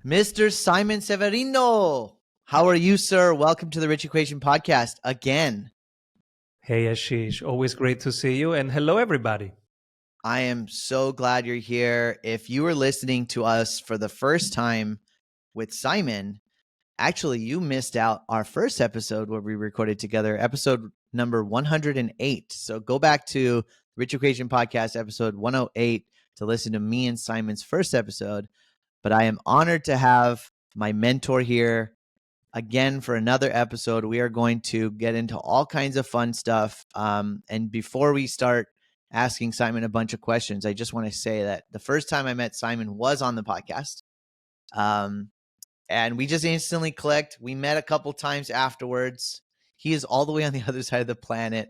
Mr. Simon Severino. How are you, sir? Welcome to the Rich Equation podcast again. Hey, Ashish. Always great to see you. And hello, everybody. I am so glad you're here. If you were listening to us for the first time with Simon, actually, you missed out our first episode where we recorded together, episode number 108. So go back to Rich Equation podcast, episode 108, to listen to me and Simon's first episode. But I am honored to have my mentor here again for another episode. We are going to get into all kinds of fun stuff. And before we start asking Simon a bunch of questions, I just want to say that the first time I met Simon was on the podcast. And we just instantly clicked. We met a couple times afterwards. He is all the way on the other side of the planet.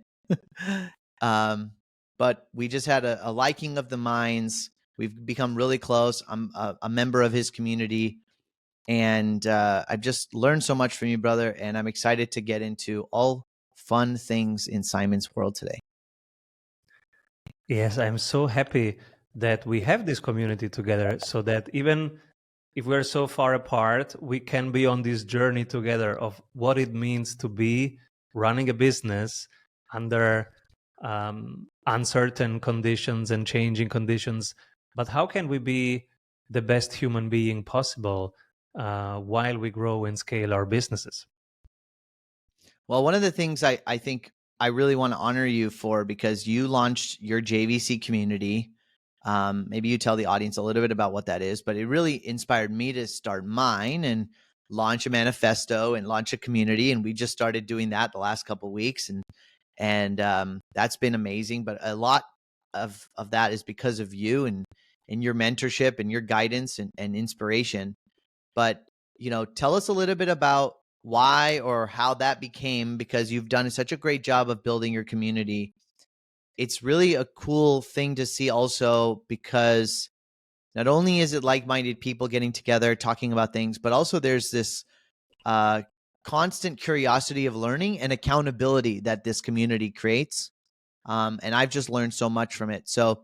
But we just had a liking of the minds. We've become really close. I'm a member of his community. And I've just learned so much from you, brother. And I'm excited to get into all fun things in Simon's world today. Yes, I'm so happy that we have this community together so that even if we're so far apart, we can be on this journey together of what it means to be running a business under uncertain conditions and changing conditions. But how can we be the best human being possible while we grow and scale our businesses? Well, one of the things I think I really want to honor you for, because you launched your JVC community. Maybe you tell the audience a little bit about what that is, but it really inspired me to start mine and launch a manifesto and launch a community. And we just started doing that the last couple of weeks. And that's been amazing. But a lot of that is because of you and your mentorship and your guidance and inspiration. But, tell us a little bit about why or how that became, because you've done such a great job of building your community. It's really a cool thing to see also, because not only is it like-minded people getting together, talking about things, but also there's this constant curiosity of learning and accountability that this community creates. And I've just learned so much from it. So,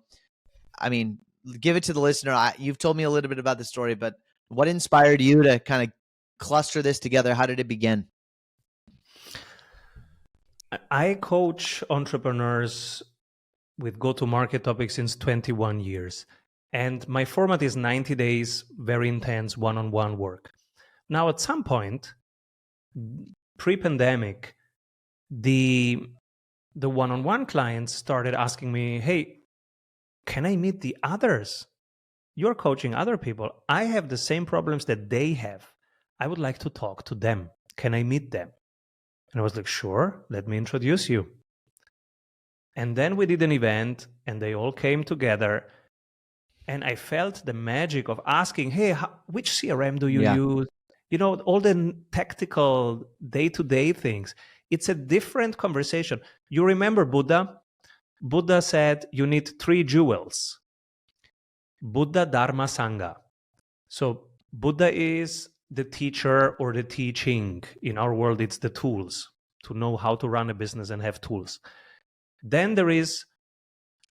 I mean, give it to the listener. You've told me a little bit about the story, but what inspired you to kind of cluster this together? How did it begin? I coach entrepreneurs with go-to-market topics since 21 years. And my format is 90 days, very intense one-on-one work. Now, at some point, pre-pandemic, the one-on-one clients started asking me, hey, can I meet the others? You're coaching other people. I have the same problems that they have. I would like to talk to them. Can I meet them? And I was like, sure, let me introduce you. And then we did an event and they all came together. And I felt the magic of asking, hey, which CRM do you use? All the tactical day-to-day things. It's a different conversation. You remember Buddha? Buddha said you need 3 jewels. Buddha, Dharma, Sangha. So Buddha is the teacher or the teaching. In our world, it's the tools to know how to run a business and have tools. Then there is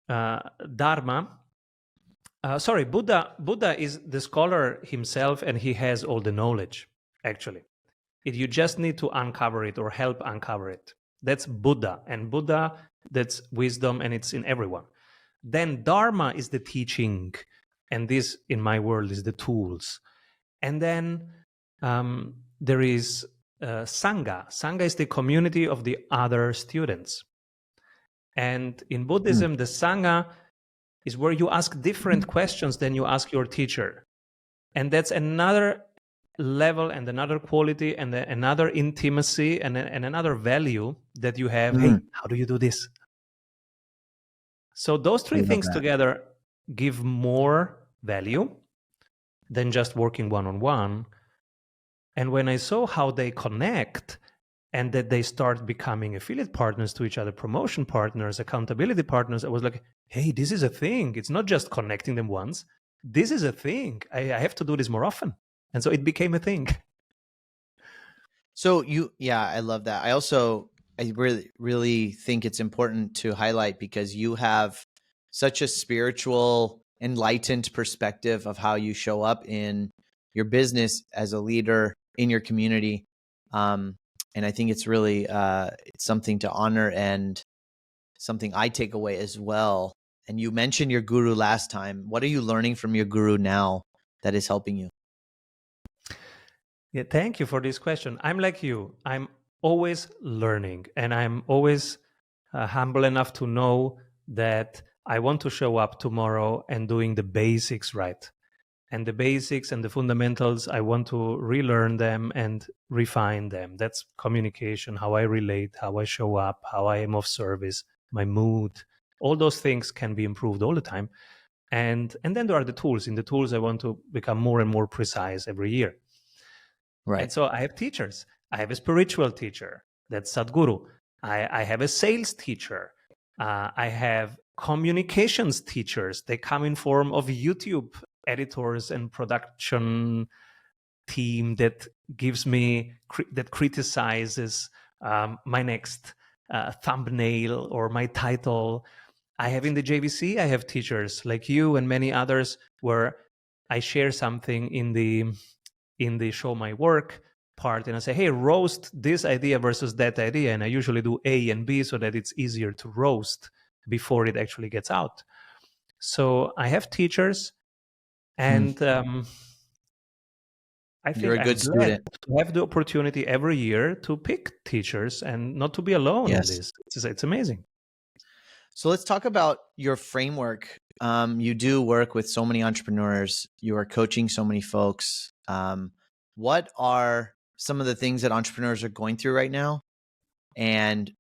Dharma. Buddha is the scholar himself, and he has all the knowledge, actually. You just need to uncover it or help uncover it. That's Buddha. And Buddha, that's wisdom, and it's in everyone. Then Dharma is the teaching, and this, in my world, is the tools. And then there is Sangha. Sangha is the community of the other students. And in Buddhism, the Sangha is where you ask different questions than you ask your teacher. And that's another level and another quality and another intimacy and another value that you have. Hey, how do you do this? So those 3 things together give more value than just working one-on-one. And when I saw how they connect and that they start becoming affiliate partners to each other, promotion partners, accountability partners, I was like, hey, this is a thing. It's not just connecting them once. This is a thing. I have to do this more often. And so it became a thing. So I love that. I really, really think it's important to highlight, because you have such a spiritual, enlightened perspective of how you show up in your business as a leader in your community. And I think it's really it's something to honor and something I take away as well. And you mentioned your guru last time. What are you learning from your guru now that is helping you? Yeah, thank you for this question. I'm like you. I'm always learning, and I'm always humble enough to know that I want to show up tomorrow and doing the basics right. And the basics and the fundamentals, I want to relearn them and refine them. That's communication, how I relate, how I show up, how I am of service, my mood. All those things can be improved all the time. And then there are the tools. In the tools, I want to become more and more precise every year. Right. And so I have teachers. I have a spiritual teacher, that's Sadhguru. I have a sales teacher. I have communications teachers. They come in form of YouTube editors and production team that gives me, that criticizes my next thumbnail or my title. I have in the JVC, I have teachers like you and many others where I share something in the show my work part, and I say, hey, roast this idea versus that idea. And I usually do A and B so that it's easier to roast before it actually gets out. So I have teachers, and I think You're a I'm good glad student. to have the opportunity every year to pick teachers and not to be alone in Yes. this. It's amazing. So let's talk about your framework. You do work with so many entrepreneurs. You are coaching so many folks. What are some of the things that entrepreneurs are going through right now? And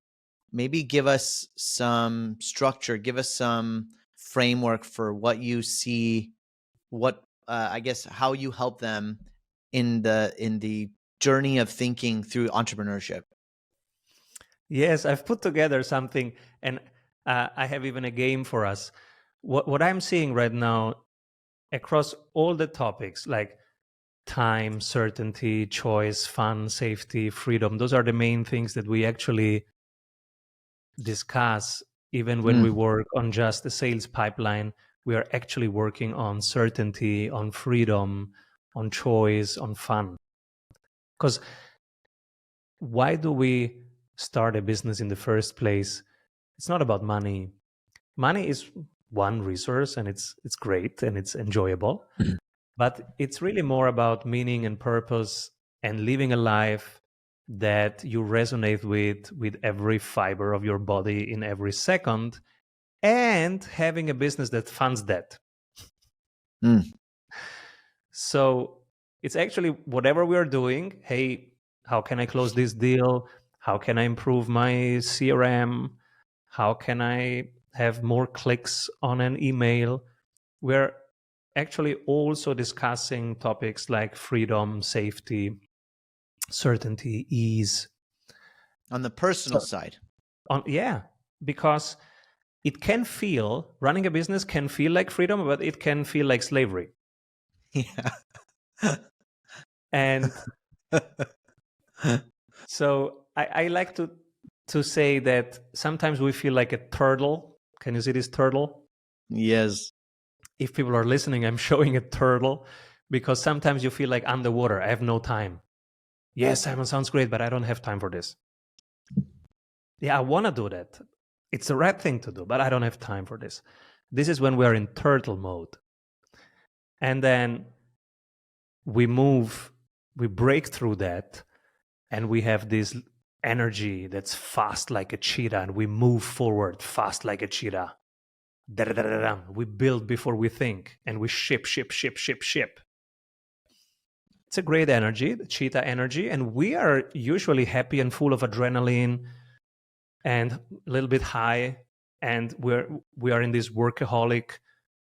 maybe give us some structure, give us some framework for what you see, what I guess how you help them in the journey of thinking through entrepreneurship. Yes, I've put together something, and I have even a game for us. What I'm seeing right now across all the topics, like time, certainty, choice, fun, safety, freedom, those are the main things that we actually discuss. Even when we work on just the sales pipeline, we are actually working on certainty, on freedom, on choice, on fun. Because why do we start a business in the first place? It's not about money. Money is one resource, and it's great and it's enjoyable. But it's really more about meaning and purpose and living a life that you resonate with every fiber of your body in every second, and having a business that funds that. So it's actually whatever we are doing. Hey, how can I close this deal? How can I improve my CRM? How can I have more clicks on an email? We're actually also discussing topics like freedom, safety, certainty, ease. On the personal side. Because it can feel, running a business can feel like freedom, but it can feel like slavery. Yeah. And so I like to say that sometimes we feel like a turtle. Can you see this turtle? Yes. If people are listening, I'm showing a turtle because sometimes you feel like underwater. I have no time. Yes, Simon, sounds great, but I don't have time for this. Yeah, I want to do that. It's the right thing to do, but I don't have time for this. This is when we are in turtle mode. And then we break through that, and we have this energy that's fast like a cheetah, and we move forward fast like a cheetah. We build before we think, and we ship. It's a great energy, the cheetah energy, and we are usually happy and full of adrenaline and a little bit high, and we are in this workaholic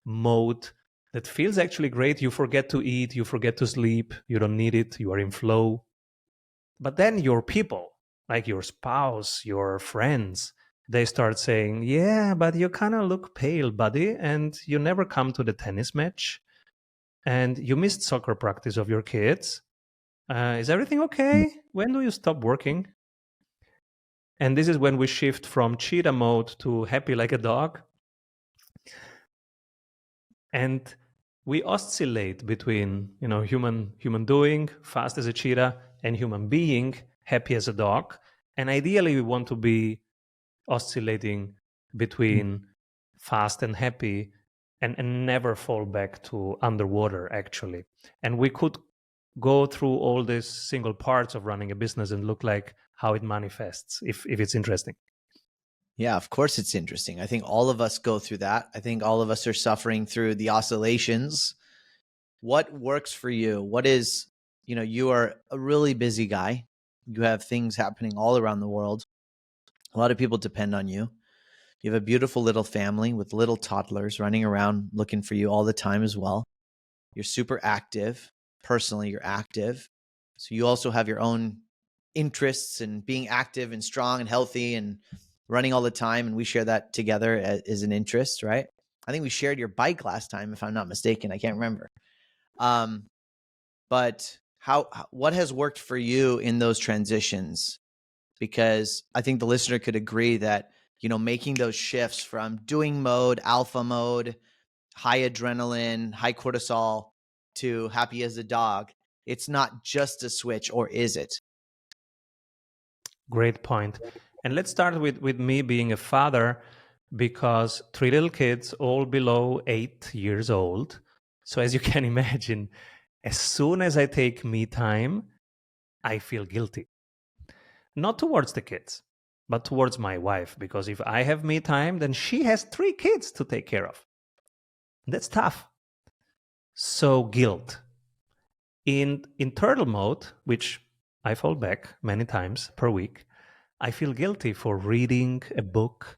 mode that feels actually great. You forget to eat, you forget to sleep, you don't need it, you are in flow. But then your people, like your spouse, your friends, they start saying, yeah, but you kind of look pale, buddy, and you never come to the tennis match, and you missed soccer practice of your kids. Is everything okay? When do you stop working? And this is when we shift from cheetah mode to happy like a dog. And we oscillate between, human doing, fast as a cheetah, and human being, happy as a dog. And ideally, we want to be oscillating between fast and happy, and never fall back to underwater, actually. And we could go through all these single parts of running a business and look like how it manifests, if it's interesting. Yeah, of course it's interesting. I think all of us go through that. I think all of us are suffering through the oscillations. What works for you? What is, you are a really busy guy. You have things happening all around the world. A lot of people depend on you. You have a beautiful little family with little toddlers running around looking for you all the time as well. You're super active. Personally, you're active. So you also have your own interests in being active and strong and healthy and running all the time. And we share that together as an interest, right? I think we shared your bike last time, if I'm not mistaken. I can't remember. But what has worked for you in those transitions? Because I think the listener could agree that, making those shifts from doing mode, alpha mode, high adrenaline, high cortisol to happy as a dog, it's not just a switch, or is it? Great point. And let's start with me being a father, because 3 little kids, all below 8 years old. So as you can imagine, as soon as I take me time, I feel guilty. Not towards the kids, but towards my wife, because if I have me time, then she has 3 kids to take care of. That's tough. So guilt. In turtle mode, which I fall back many times per week, I feel guilty for reading a book,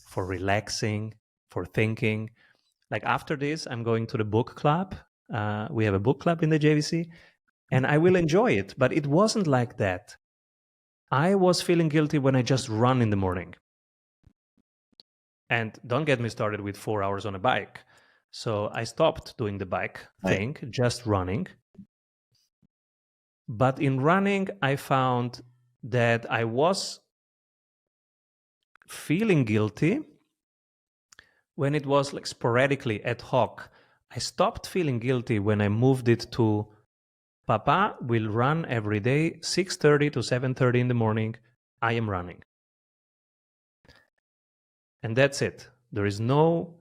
for relaxing, for thinking. Like after this, I'm going to the book club. We have a book club in the JVC, and I will enjoy it. But it wasn't like that. I was feeling guilty when I just run in the morning. And don't get me started with 4 hours on a bike. So I stopped doing the bike thing, just running. But in running, I found that I was feeling guilty when it was like sporadically ad hoc. I stopped feeling guilty when I moved it to Papa will run every day, 6:30 to 7:30 in the morning. I am running. And that's it. There is no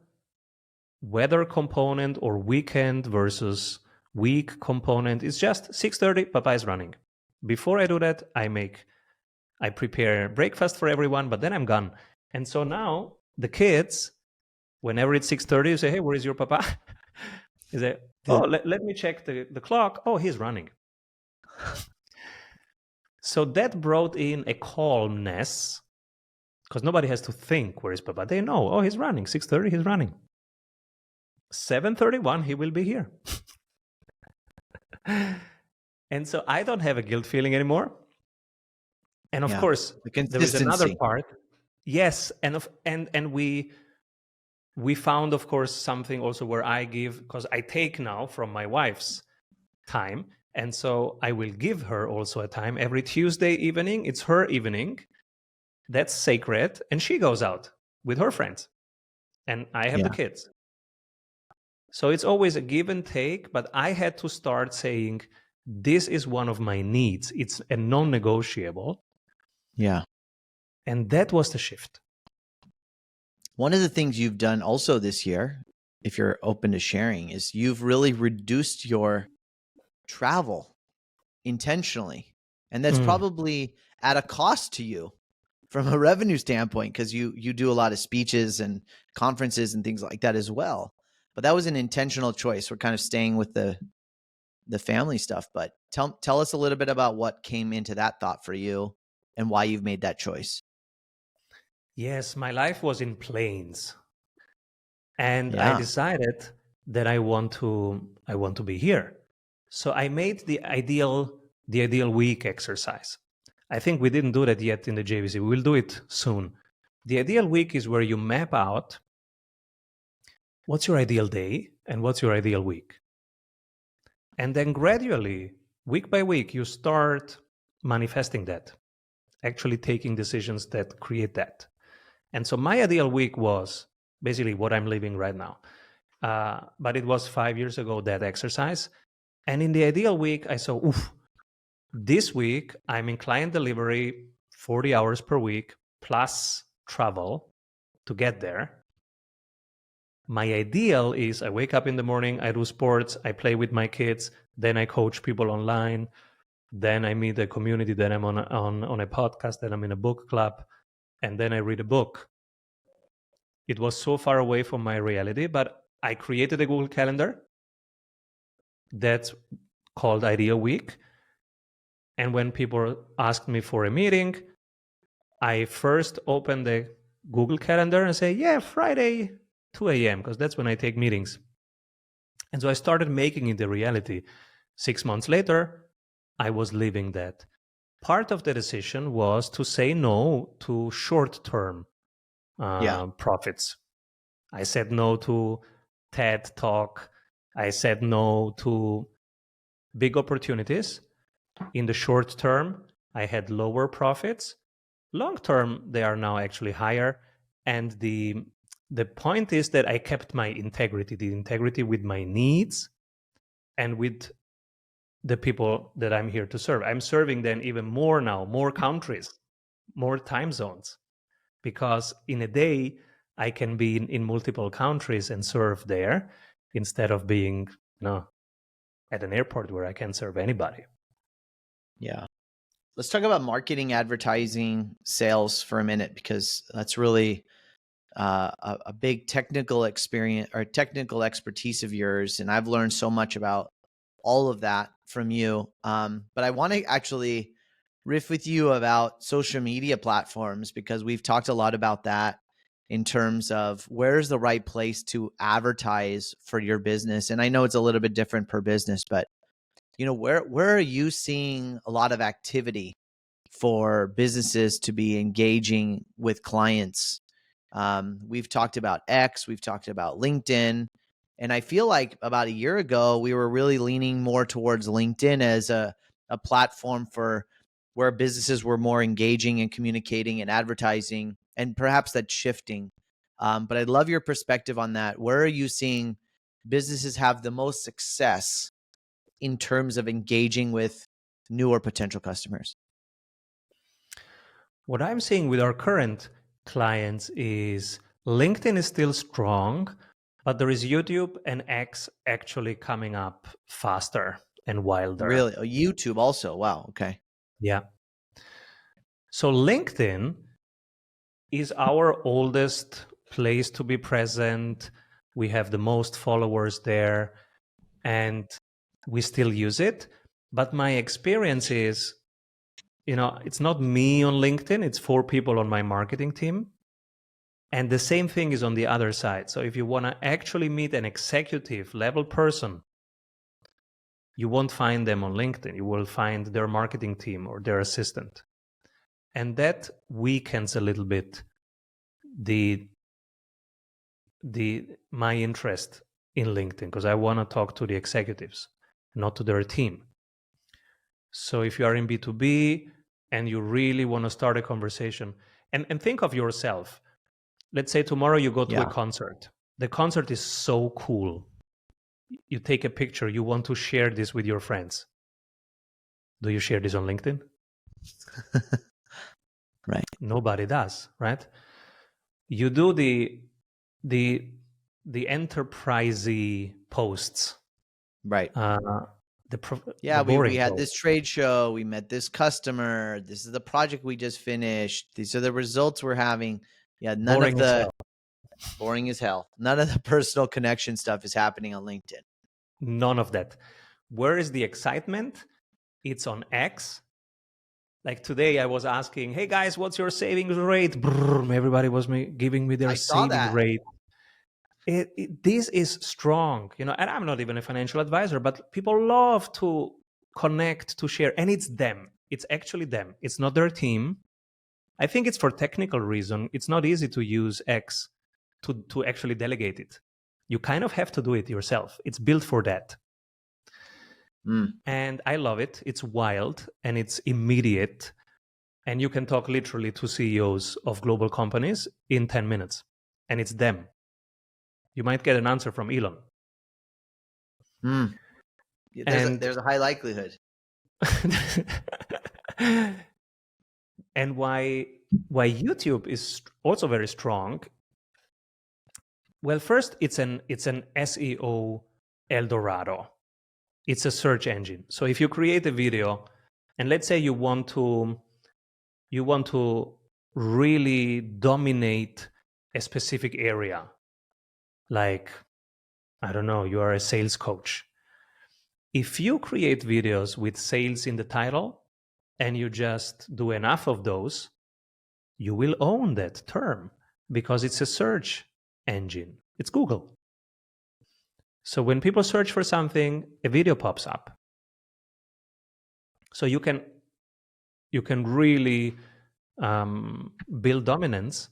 weather component or weekend versus week component. It's just 6:30, Papa is running. Before I do that, I prepare breakfast for everyone, but then I'm gone. And so now the kids, whenever it's 6:30, you say, hey, where is your Papa? You say, oh, let me check the clock. Oh, he's running. So that brought in a calmness, because nobody has to think, where is Papa? They know, oh, he's running. 6:30, he's running. 7:31, he will be here. And so I don't have a guilt feeling anymore. And of course, there is another part. Yes, and we found, of course, something also where I give, because I take now from my wife's time, and so I will give her also a time every Tuesday evening. It's her evening. That's sacred, and she goes out with her friends, and I have the kids. So it's always a give and take, but I had to start saying, this is one of my needs. It's a non-negotiable. Yeah. And that was the shift. One of the things you've done also this year, if you're open to sharing, is you've really reduced your travel intentionally. And that's probably at a cost to you from a revenue standpoint, because you do a lot of speeches and conferences and things like that as well. But that was an intentional choice. We're kind of staying with the family stuff, but tell us a little bit about what came into that thought for you and why you've made that choice. Yes, my life was in planes, and I decided that I want to be here. So I made the ideal week exercise. I think we didn't do that yet in the JVC. We will do it soon. The ideal week is where you map out what's your ideal day and what's your ideal week. And then gradually, week by week, you start manifesting that, actually taking decisions that create that. And so my ideal week was basically what I'm living right now. But it was 5 years ago, that exercise. And in the ideal week, I saw, oof, this week I'm in client delivery 40 hours per week plus travel to get there. My ideal is I wake up in the morning, I do sports, I play with my kids, then I coach people online, then I meet a community, then I'm on a podcast, then I'm in a book club, and then I read a book. It was so far away from my reality, but I created a Google Calendar that's called Idea Week. And when people asked me for a meeting, I first open the Google Calendar and say, yeah, Friday, 2 a.m., because that's when I take meetings. And so I started making it a reality. 6 months later, I was living that. Part of the decision was to say no to short-term profits. I said no to TED Talk. I said no to big opportunities. In the short term, I had lower profits. Long term, they are now actually higher. And the point is that I kept my integrity, the integrity with my needs and with the people that I'm here to serve. I'm serving them even more now, more countries, more time zones, because in a day, I can be in multiple countries and serve there instead of being, at an airport where I can't serve anybody. Yeah. Let's talk about marketing, advertising, sales for a minute, because that's really a big technical experience or technical expertise of yours. And I've learned so much about all of that from you. But I want to actually riff with you about social media platforms, because we've talked a lot about that in terms of where's the right place to advertise for your business. And I know it's a little bit different per business, but where are you seeing a lot of activity for businesses to be engaging with clients? We've talked about X, we've talked about LinkedIn, and I feel like about a year ago, we were really leaning more towards LinkedIn as a platform for where businesses were more engaging and communicating and advertising, and perhaps that's shifting. But I'd love your perspective on that. Where are you seeing businesses have the most success in terms of engaging with new or potential customers? What I'm seeing with our current clients is LinkedIn is still strong, but there is YouTube and X actually coming up faster and wilder. Really? Oh, YouTube also. Wow. Okay. Yeah. So LinkedIn is our oldest place to be present. We have the most followers there and we still use it. But my experience is, it's not me on LinkedIn, it's 4 people on my marketing team. And the same thing is on the other side. So if you want to actually meet an executive level person, you won't find them on LinkedIn. You will find their marketing team or their assistant. And that weakens a little bit my interest in LinkedIn, because I want to talk to the executives, not to their team. So if you are in B2B and you really want to start a conversation, and think of yourself. Let's say tomorrow you go to a concert. The concert is so cool. You take a picture, you want to share this with your friends. Do you share this on LinkedIn? Right. Nobody does, right? You do the enterprisey posts. Right. We had this trade show, we met this customer, this is the project we just finished, these are the results we're having. Boring as hell. None of the personal connection stuff is happening on LinkedIn. None of that. Where is the excitement? It's on X. Like today I was asking, hey guys, what's your savings rate? Everybody was giving me their savings rate. This is strong, and I'm not even a financial advisor, but people love to connect, to share, and it's them. It's actually them. It's not their team. I think it's for technical reason. It's not easy to use X to actually delegate it. You kind of have to do it yourself. It's built for that. And I love it. It's wild and it's immediate. And you can talk literally to CEOs of global companies in 10 minutes. And it's them. You might get an answer from Elon. Mm. There's a high likelihood. And why YouTube is also very strong. Well, first, it's an SEO Eldorado. It's a search engine. So if you create a video, and let's say you want to really dominate a specific area, like, I don't know, you are a sales coach. If you create videos with sales in the title and you just do enough of those, you will own that term because it's a search engine. It's Google. So when people search for something, a video pops up. So you can really build dominance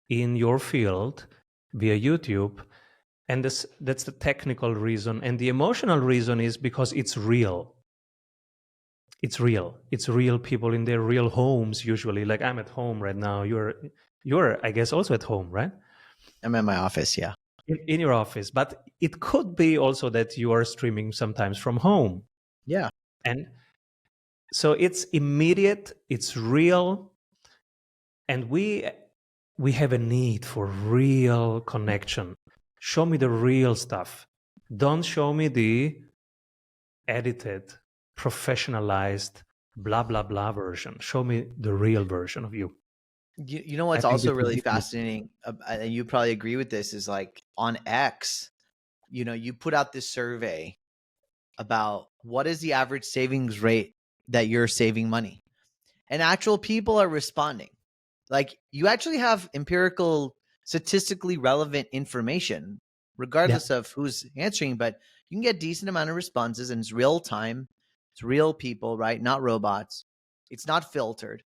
in your field via YouTube. And that's the technical reason. And the emotional reason is because it's real. It's real. It's real people in their real homes usually. Like I'm at home right now. You're I guess also at home, right? I'm in my office, yeah. In your office. But it could be also that you are streaming sometimes from home. Yeah. And so it's immediate, it's real, and we have a need for real connection. Show me the real stuff. Don't show me the edited, professionalized, blah, blah, blah version. Show me the real version of you. You know what's also really fascinating, and you probably agree with this, is like on X, you put out this survey about what is the average savings rate that you're saving money. And actual people are responding. Like you actually have empirical, statistically relevant information, regardless of who's answering, but you can get a decent amount of responses and it's real time. It's real people, right? Not robots. It's not filtered.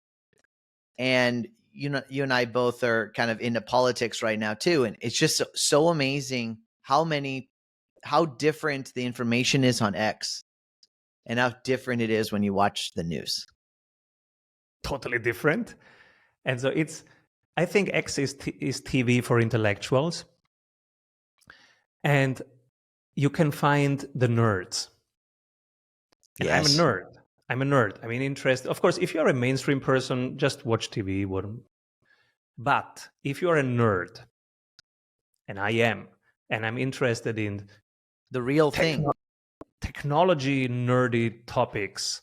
And you and I both are kind of into politics right now too. And it's just so amazing how different the information is on X and how different it is when you watch the news. Totally different. And so I think X is TV for intellectuals. And you can find the nerds. And yes. I'm a nerd. I mean, interest. Of course, if you're a mainstream person, just watch TV. But if you're a nerd, and I am, and I'm interested in the real thing, technology nerdy topics,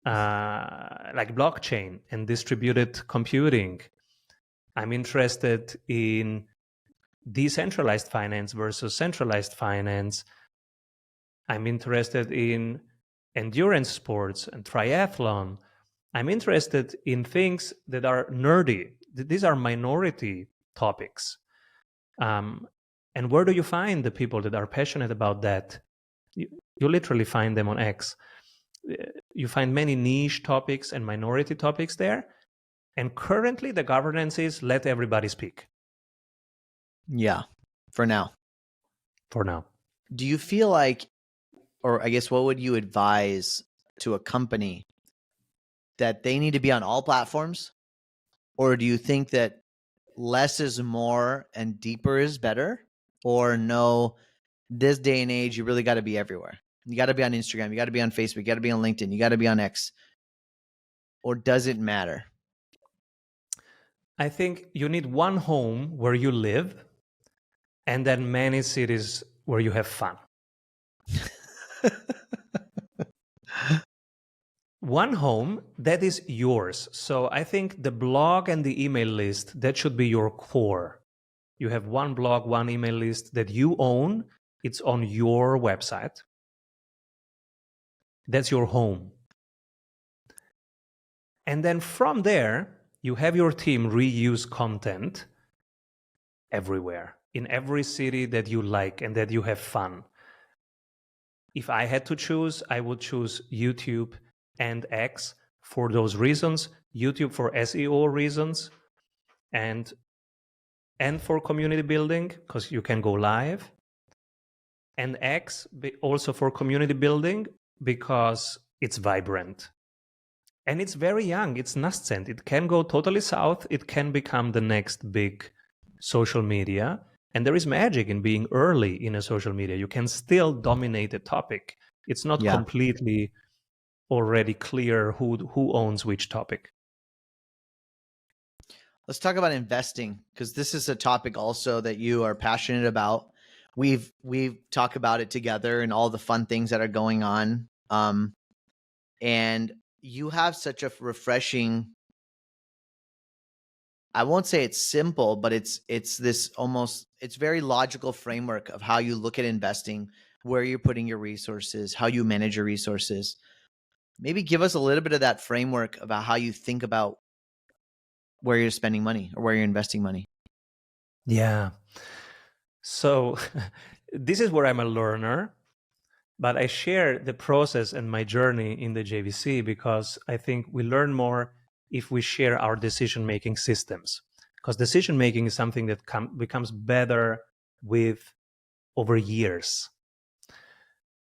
like blockchain and distributed computing. I'm interested in decentralized finance versus centralized finance. I'm interested in endurance sports and triathlon. I'm interested in things that are nerdy. These are minority topics. And where do you find the people that are passionate about that? You literally find them on X. You find many niche topics and minority topics there. And currently the governance is let everybody speak. Yeah, for now. For now. Do you feel like, or I guess what would you advise to a company, that they need to be on all platforms? Or do you think that less is more and deeper is better? Or no, this day and age, you really got to be everywhere. You got to be on Instagram. You got to be on Facebook. You got to be on LinkedIn. You got to be on X. Or does it matter? I think you need one home where you live and then many cities where you have fun. One home that is yours. So I think the blog and the email list, that should be your core. You have one blog, one email list that you own. It's on your website. That's your home. And then from there, you have your team reuse content everywhere, in every city that you like and that you have fun. If I had to choose, I would choose YouTube and X for those reasons. YouTube for SEO reasons and for community building, because you can go live. And X also for community building because it's vibrant. And it's very young. It's nascent. It can go totally south. It can become the next big social media. And there is magic in being early in a social media. You can still dominate a topic. It's not Yeah. completely already clear who owns which topic. Let's talk about investing, because this is a topic also that you are passionate about. We've talked about it together and all the fun things that are going on. And you have such a refreshing, I won't say it's simple, but it's this almost, it's very logical framework of how you look at investing, where you're putting your resources, how you manage your resources. Maybe give us a little bit of that framework about how you think about where you're spending money or where you're investing money. Yeah. So this is where I'm a learner, but I share the process and my journey in the JVC because I think we learn more if we share our decision-making systems, because decision-making is something that becomes better with over years.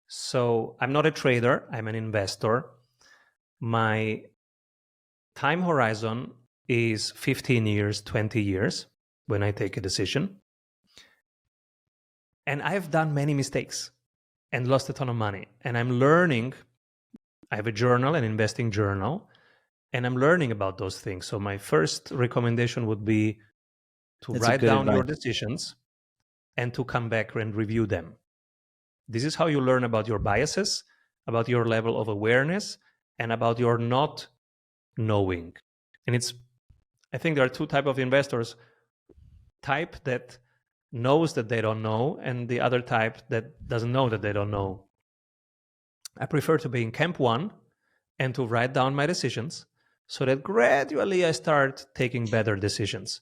So I'm not a trader, I'm an investor. My time horizon is 15 years, 20 years when I take a decision. And I've done many mistakes and lost a ton of money. And I'm learning. I have a journal, an investing journal, and I'm learning about those things. So my first recommendation would be to write down your decisions and to come back and review them. This is how you learn about your biases, about your level of awareness, and about your not knowing. And I think there are two types of investors. Type that knows that they don't know, and the other type that doesn't know that they don't know. I prefer to be in camp one and to write down my decisions so that gradually I start taking better decisions.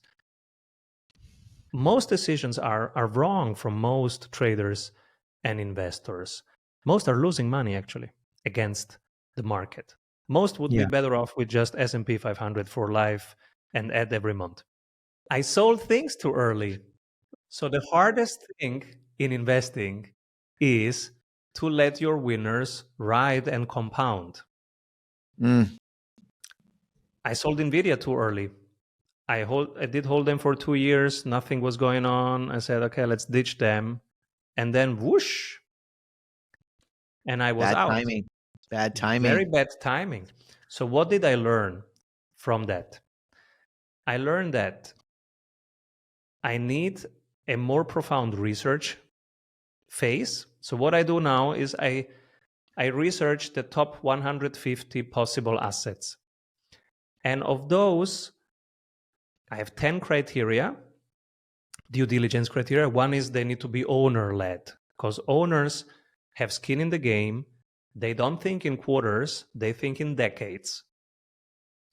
Most decisions are wrong from most traders and investors. Most are losing money actually against the market. Most would be better off with just S&P 500 for life and add every month. I sold things too early. So the hardest thing in investing is to let your winners ride and compound. I sold Nvidia too early. I did hold them for 2 years. Nothing was going on. I said, okay, let's ditch them. And then whoosh. And I was out. Bad timing. Very bad timing. So what did I learn from that? I learned that I need a more profound research phase. So what I do now is I research the top 150 possible assets. And of those, I have 10 criteria, due diligence criteria. One is they need to be owner-led, because owners have skin in the game. They don't think in quarters, they think in decades.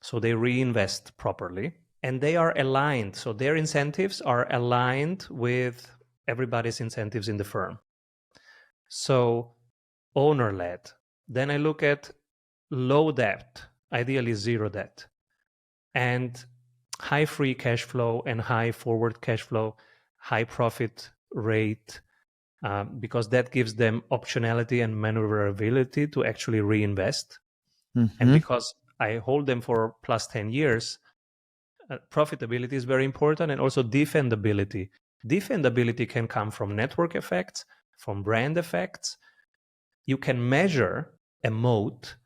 So they reinvest properly. And they are aligned. So their incentives are aligned with everybody's incentives in the firm. So owner-led. Then I look at low debt, ideally zero debt, and high free cash flow and high forward cash flow, high profit rate, because that gives them optionality and maneuverability to actually reinvest. And because I hold them for plus 10 years, profitability is very important, and also defendability. Defendability can come from network effects, from brand effects. You can measure a moat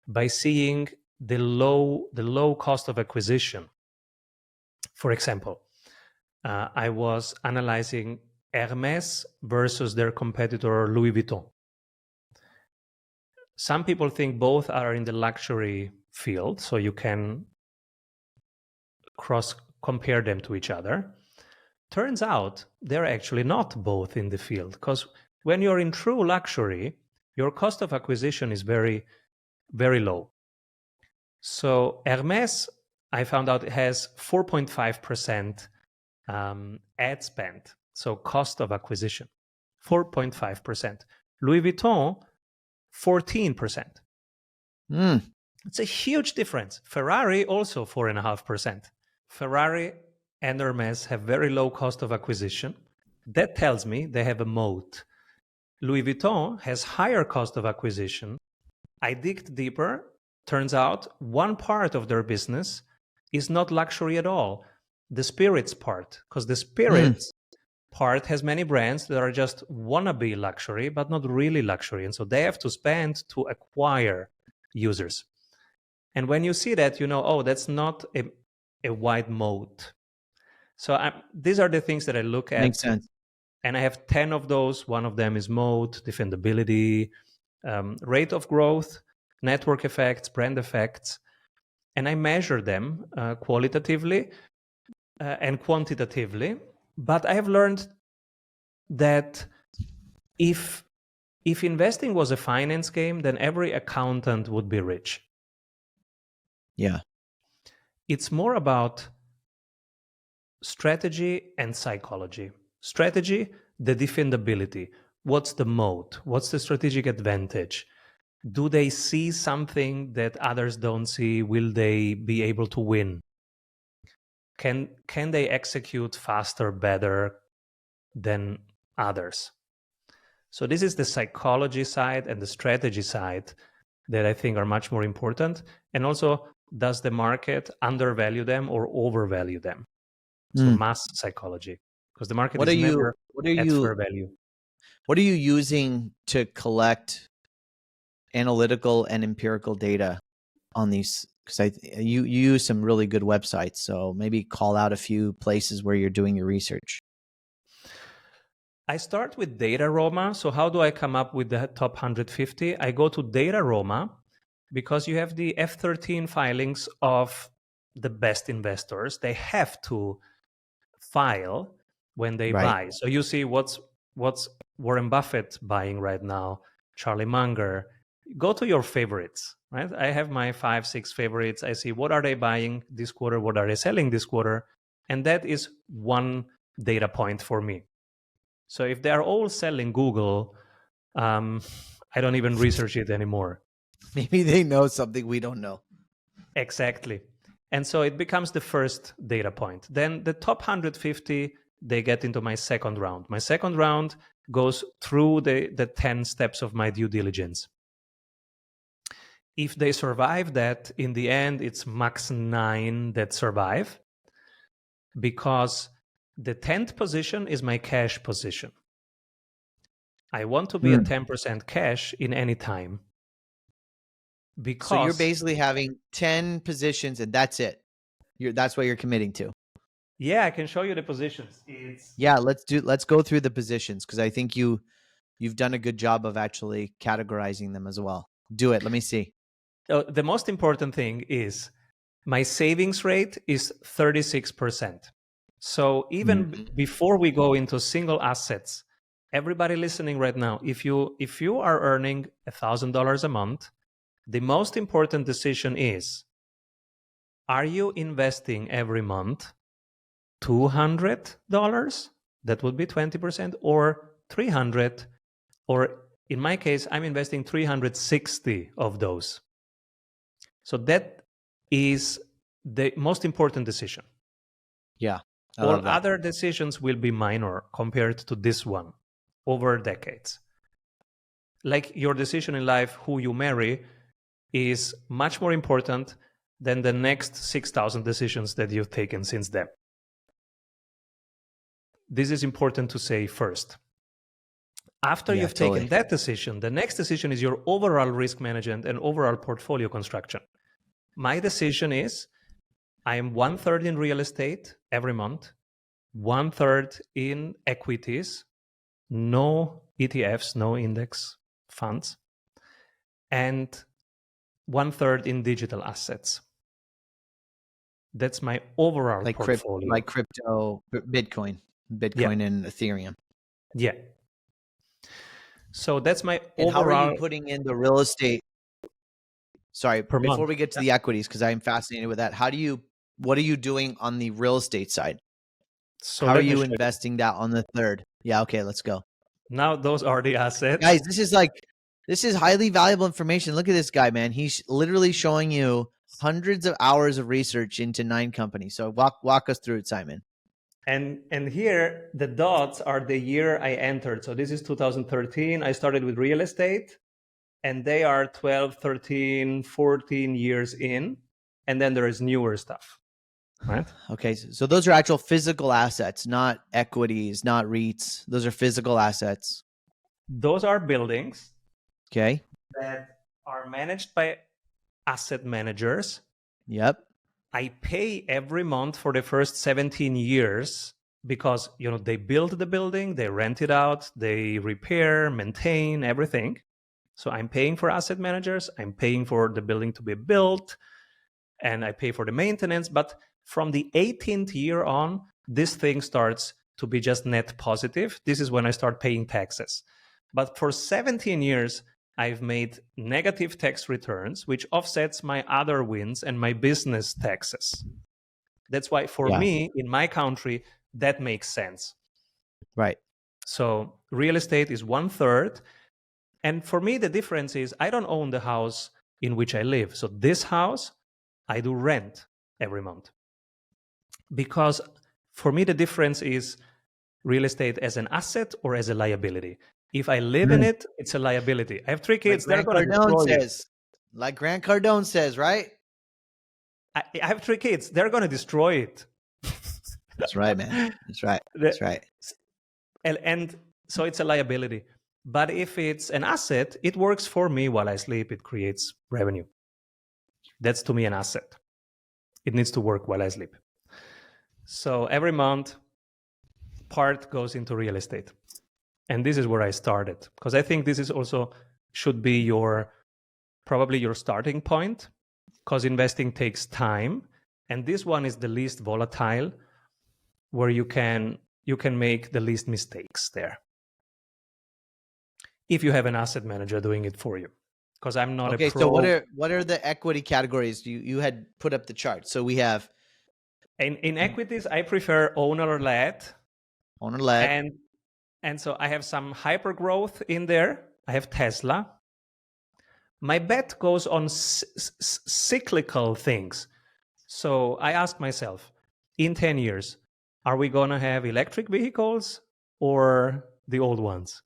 by seeing the low cost of acquisition. For example, I was analyzing Hermès versus their competitor Louis Vuitton. Some people think both are in the luxury field, so you can cross-compare them to each other. Turns out they're actually not both in the field, because when you're in true luxury, your cost of acquisition is very, very low. So Hermès, I found out, has 4.5% ad spend, so cost of acquisition, 4.5%. Louis Vuitton, 14%. It's a huge difference. Ferrari also 4.5%. Ferrari and Hermès have very low cost of acquisition. That tells me they have a moat. Louis Vuitton has higher cost of acquisition. I digged deeper. Turns out one part of their business is not luxury at all, the spirits part, because the spirits part has many brands that are just wannabe luxury, but not really luxury. And so they have to spend to acquire users. And when you see that, you know, oh, that's not a wide moat. So these are the things that I look at. Makes sense. And I have 10 of those. One of them is moat, defendability, rate of growth, network effects, brand effects. And I measure them qualitatively and quantitatively. But I have learned that if investing was a finance game, then every accountant would be rich. Yeah. It's more about strategy and psychology. Strategy, the defendability. What's the moat? What's the strategic advantage? Do they see something that others don't see? Will they be able to win? Can they execute faster, better than others? So this is the psychology side and the strategy side that I think are much more important. And also, does the market undervalue them or overvalue them? So mass psychology, because the market is never at fair value. What are you using to collect analytical and empirical data on these? Because you use some really good websites, so maybe call out a few places where you're doing your research. I start with Dataroma. So how do I come up with the top 150? I go to Dataroma because you have the F13 filings of the best investors. They have to file when they buy. So you see what's Warren Buffett buying right now, Charlie Munger. Go to your favorites, right? I have my 5-6 favorites. I see what are they buying this quarter, what are they selling this quarter, and that is one data point for me. So if they are all selling Google, I don't even research it anymore. Maybe they know something we don't know. Exactly. And so it becomes the first data point. Then the top 150, they get into my second round. My second round goes through the 10 steps of my due diligence. If they survive that, in the end, it's max 9 that survive, because the 10th position is my cash position. I want to be at 10% cash in any time. Because so you're basically having 10 positions and that's it. That's what you're committing to. Yeah, I can show you the positions. Yeah, let's go through the positions, because I think you've done a good job of actually categorizing them as well. Do it. Let me see. The most important thing is my savings rate is 36%. So even before we go into single assets, everybody listening right now, if you are earning $1,000 a month, the most important decision is, are you investing every month $200? That would be 20%, or $300, or in my case, I'm investing 360 of those. So that is the most important decision. Yeah. All other decisions will be minor compared to this one over decades. Like your decision in life, who you marry, is much more important than the next 6,000 decisions that you've taken since then. This is important to say first. After you've taken that decision, the next decision is your overall risk management and overall portfolio construction. My decision is, I am 1/3 in real estate every month, 1/3 in equities, no ETFs, no index funds, and 1/3 in digital assets. That's my overall portfolio. Like crypto, Bitcoin and Ethereum. Yeah. So that's my and overall. How are you putting in the real estate? Sorry, before month. we get to the equities, because I'm fascinated with that. What are you doing on the real estate side? So how are you investing that on the third? Yeah, okay, let's go. Now those are the assets. Guys, this is highly valuable information. Look at this guy, man. He's literally showing you hundreds of hours of research into 9 companies. So walk us through it, Simon. And here the dots are the year I entered. So this is 2013. I started with real estate, and they are 12, 13, 14 years in. And then there is newer stuff. right? Okay, so those are actual physical assets, not equities, not REITs. Those are physical assets. Those are buildings Okay. that are managed by asset managers. Yep. I pay every month for the first 17 years because, you know, they build the building, they rent it out, they repair, maintain everything. So I'm paying for asset managers, I'm paying for the building to be built, and I pay for the maintenance. But from the 18th year on, this thing starts to be just net positive. This is when I start paying taxes. But for 17 years, I've made negative tax returns, which offsets my other wins and my business taxes. That's why, for me, in my country, that makes sense. Right. So real estate is 1/3. And for me, the difference is I don't own the house in which I live. So this house, I do rent every month. Because for me, the difference is real estate as an asset or as a liability. If I live in it, it's a liability. I have 3 kids. Like They're going to destroy it. Like Grant Cardone says, right? I have 3 kids. They're going to destroy it. That's right, man. That's right. That's right. And so it's a liability. But if it's an asset, it works for me while I sleep. It creates revenue. That's to me an asset. It needs to work while I sleep. So every month, part goes into real estate. And this is where I started, because I think this is also should be probably your starting point, because investing takes time. And this one is the least volatile, where you can make the least mistakes there, if you have an asset manager doing it for you. Because I'm not a pro. So what are the equity categories? You had put up the chart. So we have in equities, I prefer owner-led. And so I have some hyper growth in there. I have Tesla. My bet goes on cyclical things. So I ask myself, in 10 years, are we going to have electric vehicles or the old ones?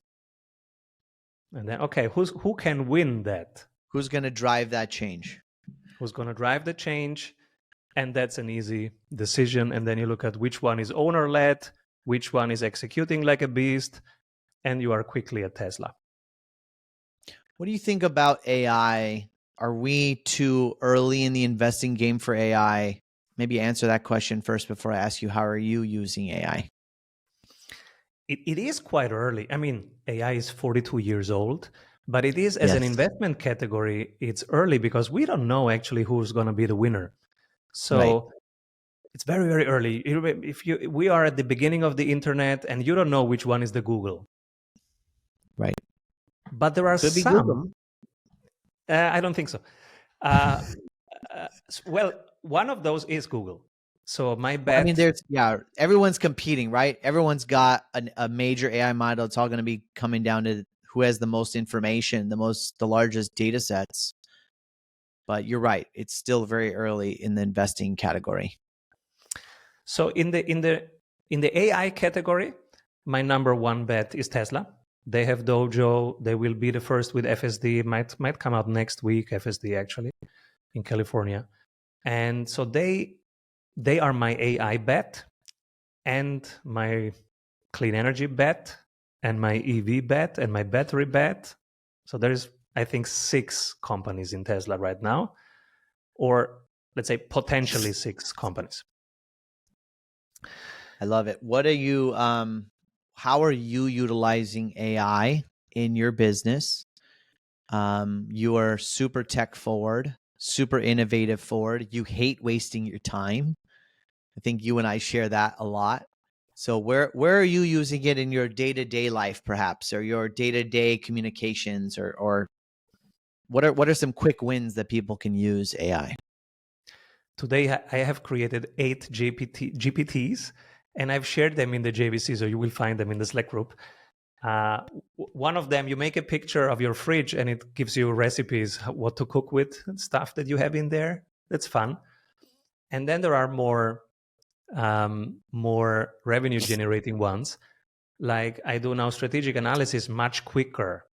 And then, okay, who can win that? Who's going to drive that change? Who's going to drive the change? And that's an easy decision. And then you look at which one is owner-led, which one is executing like a beast, and you are quickly at Tesla. What do you think about AI? Are we too early in the investing game for AI? Maybe answer that question first before I ask you, how are you using AI? It is quite early. I mean, AI is 42 years old, but it is, as an investment category, it's early because we don't know actually who's going to be the winner. So it's very, very early. We are at the beginning of the internet and you don't know which one is the Google. Right. But there are some. I don't think so. Well, one of those is Google. So my bet. I mean, everyone's competing, right? Everyone's got a major AI model. It's all going to be coming down to who has the most information, the largest data sets. But you're right; it's still very early in the investing category. So in the AI category, my number one bet is Tesla. They have Dojo. They will be the first with FSD. Might come out next week. FSD actually in California, and so they are my AI bet, and my clean energy bet, and my EV bet, and my battery bet. So there's, I think, 6 companies in Tesla right now, or let's say potentially 6 companies. I love it. What are you? How are you utilizing AI in your business? You are super tech forward, super innovative forward. You hate wasting your time. I think you and I share that a lot. So where are you using it in your day-to-day life, perhaps, or your day-to-day communications, or what are some quick wins that people can use AI? Today, I have created 8 GPTs, and I've shared them in the JVC, so you will find them in the Slack group. One of them, you make a picture of your fridge, and it gives you recipes, what to cook with, stuff that you have in there. That's fun. And then there are more revenue generating ones. Like I do now strategic analysis much quicker.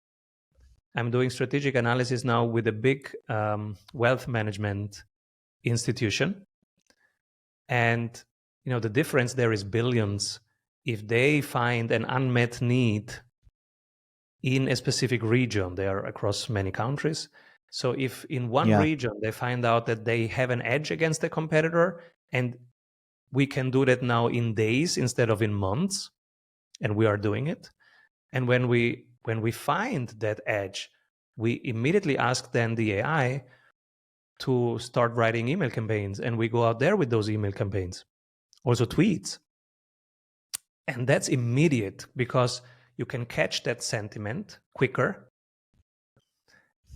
I'm doing strategic analysis now with a big wealth management institution. And the difference there is billions. If they find an unmet need in a specific region, they are across many countries. So if in one region they find out that they have an edge against a competitor, and we can do that now in days instead of in months, and we are doing it. And when we find that edge, we immediately ask then the AI to start writing email campaigns, and we go out there with those email campaigns, also tweets. And that's immediate because you can catch that sentiment quicker,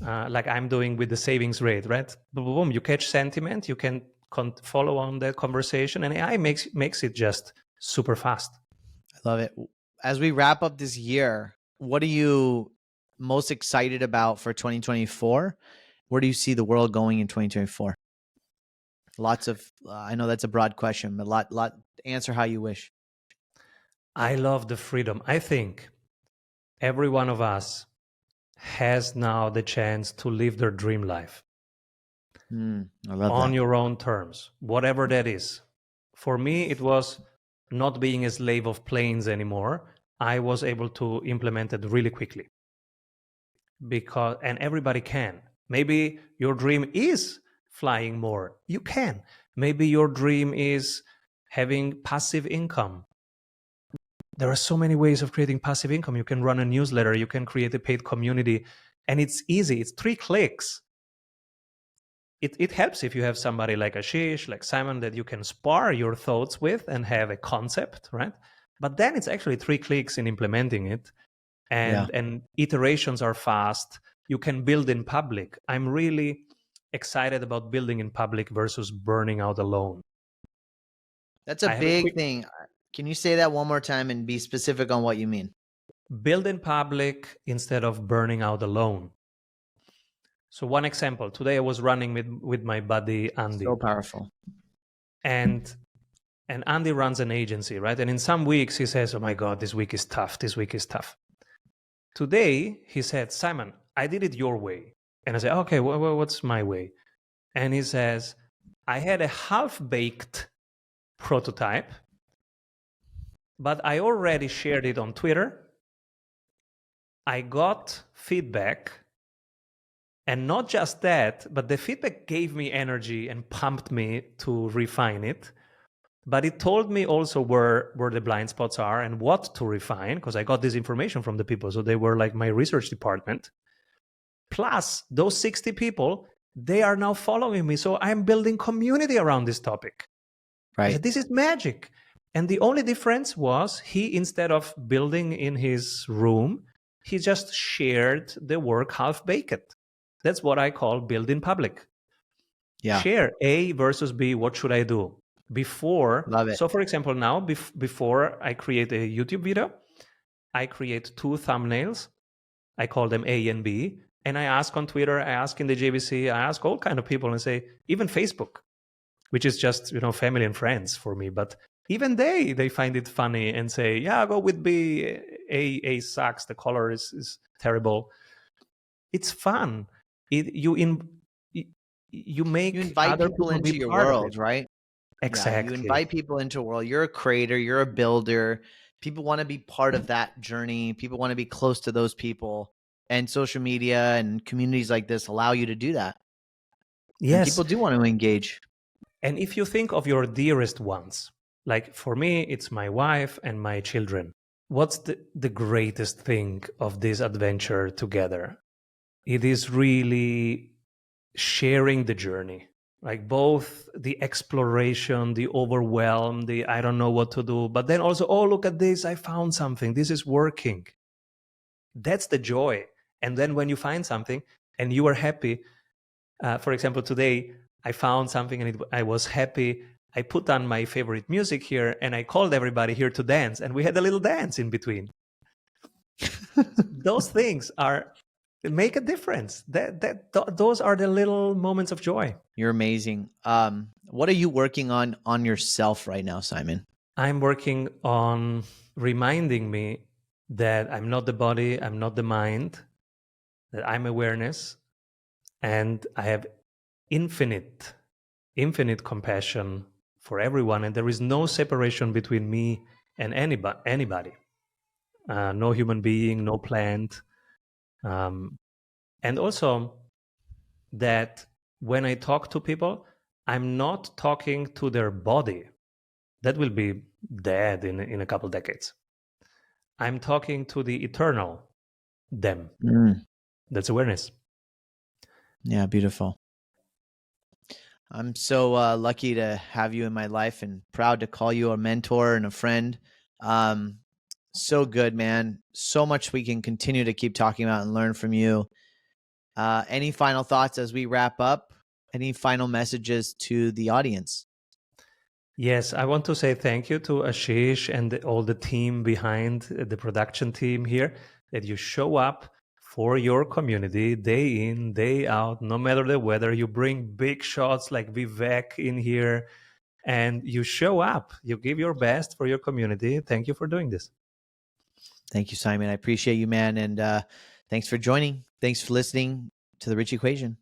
like I'm doing with the savings rate, right? Boom, boom, boom. You catch sentiment, you can follow on the conversation, and AI makes it just super fast. I love it. As we wrap up this year, what are you most excited about for 2024? Where do you see the world going in 2024? Lots of, I know that's a broad question, but lot answer how you wish. I love the freedom. I think every one of us has now the chance to live their dream life. I love on that. your own terms, whatever that is. For me, it was not being a slave of planes anymore. I was able to implement it really quickly. And everybody can. Maybe your dream is flying more. You can. Maybe your dream is having passive income. There are so many ways of creating passive income. You can run a newsletter, you can create a paid community, and it's easy. It's 3 clicks. It helps if you have somebody like Ashish, like Simon, that you can spar your thoughts with and have a concept, right? But then it's actually 3 clicks in implementing it, and iterations are fast. You can build in public. I'm really excited about building in public versus burning out alone. That's a big thing. Can you say that one more time and be specific on what you mean? Build in public instead of burning out alone. So one example, today I was running with my buddy Andy. So powerful. And Andy runs an agency, right? And in some weeks he says, oh my God, this week is tough. This week is tough. Today he said, Simon, I did it your way. And I said, okay, what's my way? And he says, I had a half-baked prototype, but I already shared it on Twitter. I got feedback. And not just that, but the feedback gave me energy and pumped me to refine it. But it told me also where the blind spots are and what to refine, because I got this information from the people. So they were like my research department. Plus, those 60 people, they are now following me. So I'm building community around this topic. Right. Said, this is magic. And the only difference was he, instead of building in his room, he just shared the work half-baked. That's what I call build in public. Yeah. Share A versus B. What should I do? Before. Love it. So for example, now before I create a YouTube video, I create 2 thumbnails. I call them A and B. And I ask on Twitter, I ask in the JVC, I ask all kind of people and say, even Facebook, which is just, family and friends for me. But even they find it funny and say, yeah, go with B. A sucks. The color is terrible. It's fun. You invite other people into your part world, right? Exactly. Yeah, you invite people into a world. You're a creator. You're a builder. People want to be part of that journey. People want to be close to those people. And social media and communities like this allow you to do that. Yes. And people do want to engage. And if you think of your dearest ones, like for me, it's my wife and my children. What's the greatest thing of this adventure together? It is really sharing the journey, like both the exploration, the overwhelm, the I don't know what to do, but then also, oh, look at this, I found something, this is working. That's the joy. And then when you find something and you are happy, for example, today I found something and I was happy. I put on my favorite music here and I called everybody here to dance, and we had a little dance in between. Those things make a difference. Those are the little moments of joy. You're amazing. What are you working on yourself right now, Simon? I'm working on reminding me that I'm not the body, I'm not the mind, that I'm awareness, and I have infinite compassion for everyone, and there is no separation between me and anybody. No human being, no plant. And also that when I talk to people, I'm not talking to their body. That will be dead in a couple decades. I'm talking to the eternal them. That's awareness. Yeah, beautiful. I'm so lucky to have you in my life and proud to call you a mentor and a friend. So good, man. So much we can continue to keep talking about and learn from you. Any final thoughts as we wrap up? Any final messages to the audience? Yes, I want to say thank you to Ashish and all the team behind the production team here, that you show up for your community day in, day out, no matter the weather. You bring big shots like Vivek in here, and you show up. You give your best for your community. Thank you for doing this. Thank you, Simon. I appreciate you, man. And thanks for joining. Thanks for listening to The Rich Equation.